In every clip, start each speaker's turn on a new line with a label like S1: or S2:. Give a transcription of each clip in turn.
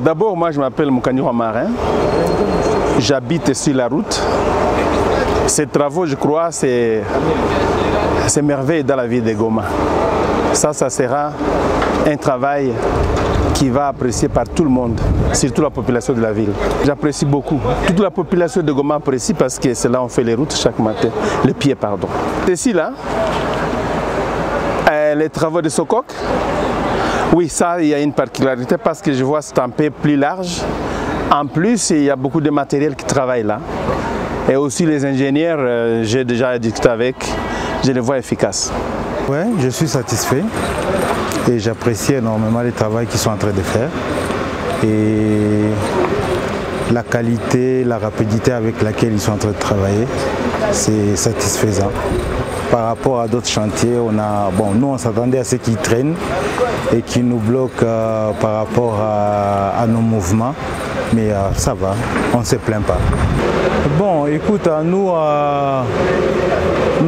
S1: D'abord, moi je m'appelle Moukanywa Marin. J'habite sur la route. Ces travaux, je crois, c'est merveille dans la ville de Goma. Ça sera un travail qui va apprécier par tout le monde, surtout la population de la ville. J'apprécie beaucoup. Toute la population de Goma apprécie parce que c'est là on fait les routes chaque matin, les pieds pardon. Ici là, les travaux de Sokok, oui ça il y a une particularité parce que je vois c'est un peu plus large. En plus il y a beaucoup de matériel qui travaille là. Et aussi les ingénieurs, j'ai déjà discuté avec, je les vois efficaces.
S2: Oui, je suis satisfait et j'apprécie énormément le travail qu'ils sont en train de faire. Et la qualité, la rapidité avec laquelle ils sont en train de travailler, c'est satisfaisant. Par rapport à d'autres chantiers, nous on s'attendait à ce qui traînent et qui nous bloquent par rapport à nos mouvements. Mais ça va, on ne se plaint pas. Bon, écoute, nous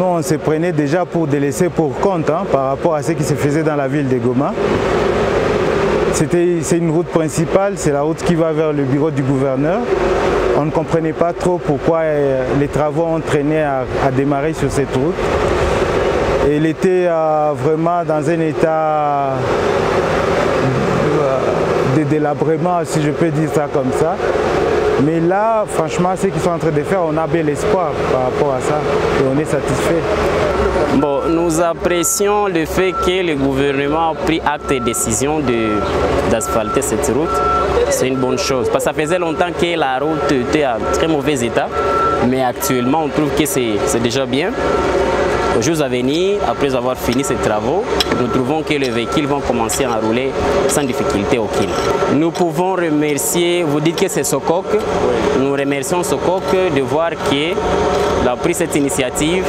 S2: on se prenait déjà pour des laissés pour compte par rapport à ce qui se faisait dans la ville de Goma. C'est une route principale, c'est la route qui va vers le bureau du gouverneur. On ne comprenait pas trop pourquoi les travaux ont traîné à démarrer sur cette route. Et elle était vraiment dans un état de délabrement, si je peux dire ça comme ça. Mais là, franchement, ce qu'ils sont en train de faire, on a bel espoir par rapport à ça et on est satisfait.
S3: Bon, nous apprécions le fait que le gouvernement a pris acte et décision d'asphalter cette route. C'est une bonne chose. Parce que ça faisait longtemps que la route était en très mauvais état. Mais actuellement, on trouve que c'est déjà bien. Aux jours à venir, après avoir fini ces travaux, nous trouvons que les véhicules vont commencer à rouler sans difficulté aucune. Nous pouvons remercier, vous dites que c'est Sokok, nous remercions Sokok de voir qu'il a pris cette initiative,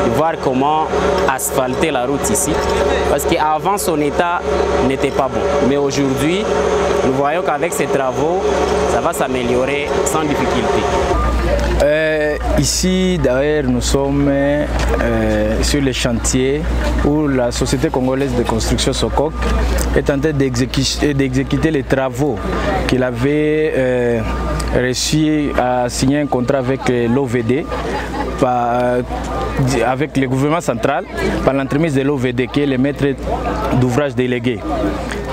S3: de voir comment asphalter la route ici. Parce qu'avant son état n'était pas bon. Mais aujourd'hui, nous voyons qu'avec ces travaux, ça va s'améliorer sans difficulté.
S4: Ici, d'ailleurs, nous sommes sur les chantiers où la société congolaise de construction Sokok est en train d'exécuter les travaux qu'il avait reçus à signer un contrat avec l'OVD, avec le gouvernement central, par l'entremise de l'OVD, qui est le maître d'ouvrage délégué.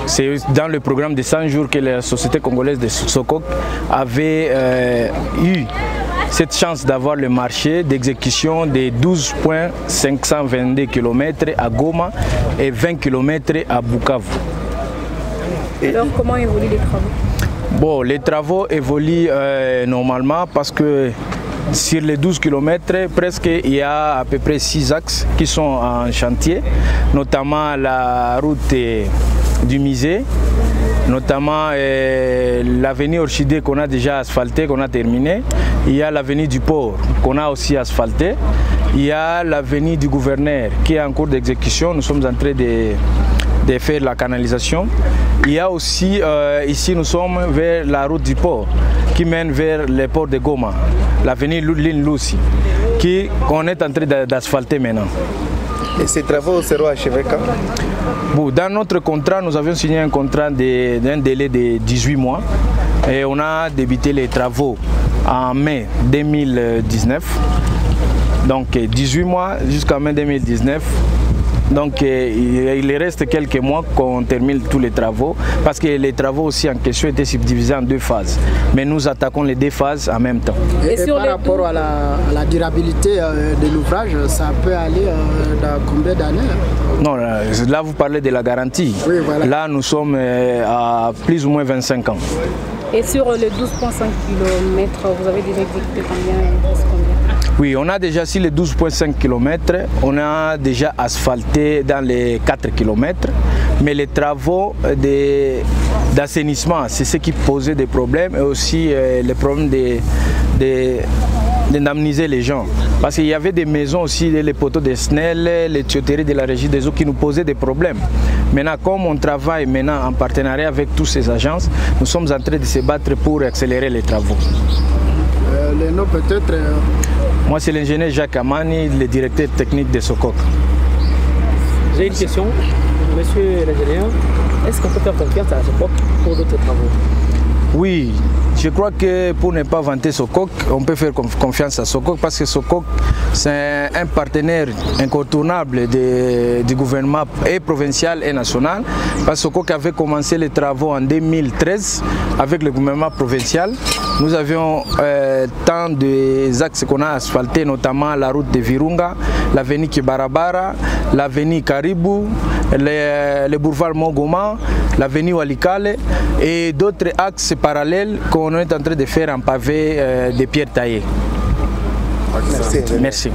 S4: C'est dans le programme de 100 jours que la société congolaise de Sokok avait eu cette chance d'avoir le marché d'exécution de 12,522 km à Goma et 20 km à Bukavu.
S5: Alors comment évoluent les travaux?
S4: Bon, les travaux évoluent normalement parce que sur les 12 km, presque il y a à peu près 6 axes qui sont en chantier, notamment la route du Misé, notamment l'avenue Orchidée qu'on a déjà asphaltée, qu'on a terminée. Il y a l'avenue du Port qu'on a aussi asphaltée. Il y a l'avenue du Gouverneur qui est en cours d'exécution. Nous sommes en train de faire la canalisation. Il y a aussi, ici nous sommes vers la route du port qui mène vers le port de Goma, l'avenue Lune-Lucie, qu'on est en train d'asphalter maintenant.
S6: Et ces travaux seront achevés quand?
S4: Bon, dans notre contrat, nous avions signé un contrat d'un délai de 18 mois et on a débuté les travaux en mai 2019. Donc 18 mois jusqu'en mai 2019. Donc il reste quelques mois qu'on termine tous les travaux parce que les travaux aussi en question étaient subdivisés en 2 phases. Mais nous attaquons les 2 phases en même temps.
S7: Et par rapport à la durabilité de l'ouvrage, ça peut aller dans combien d'années?
S4: Non, là vous parlez de la garantie.
S7: Oui, voilà.
S4: Là nous sommes à plus ou moins 25 ans.
S5: Et sur les 12,5 km, vous avez déjà exécuté combien?
S4: Oui, on a déjà sur les 12,5 km, on a déjà asphalté dans les 4 km, mais les travaux d'assainissement, c'est ce qui posait des problèmes et aussi les problèmes d'indemniser les gens. Parce qu'il y avait des maisons aussi, les poteaux de SNEL, les tuyauteries de la régie des eaux qui nous posaient des problèmes. Maintenant, comme on travaille maintenant en partenariat avec toutes ces agences, nous sommes en train de se battre pour accélérer les travaux.
S7: Les noms peut-être
S4: Moi, c'est l'ingénieur Jacques Amani, le directeur technique de Sokok.
S8: J'ai une question, monsieur l'ingénieur. Est-ce qu'on peut faire confiance à Sokok pour d'autres travaux?
S4: Oui, je crois que pour ne pas vanter Sokok, on peut faire confiance à Sokok parce que Sokok, c'est un partenaire incontournable du gouvernement et provincial et national. Parce que Sokok avait commencé les travaux en 2013 avec le gouvernement provincial. Nous avions tant des axes qu'on a asphaltés, notamment la route de Virunga, l'avenue Kibarabara, l'avenue Caribou, le boulevard Mogoma, l'avenue Walikale et d'autres axes parallèles qu'on est en train de faire en pavé de pierre taillée.
S6: Merci.
S4: Merci.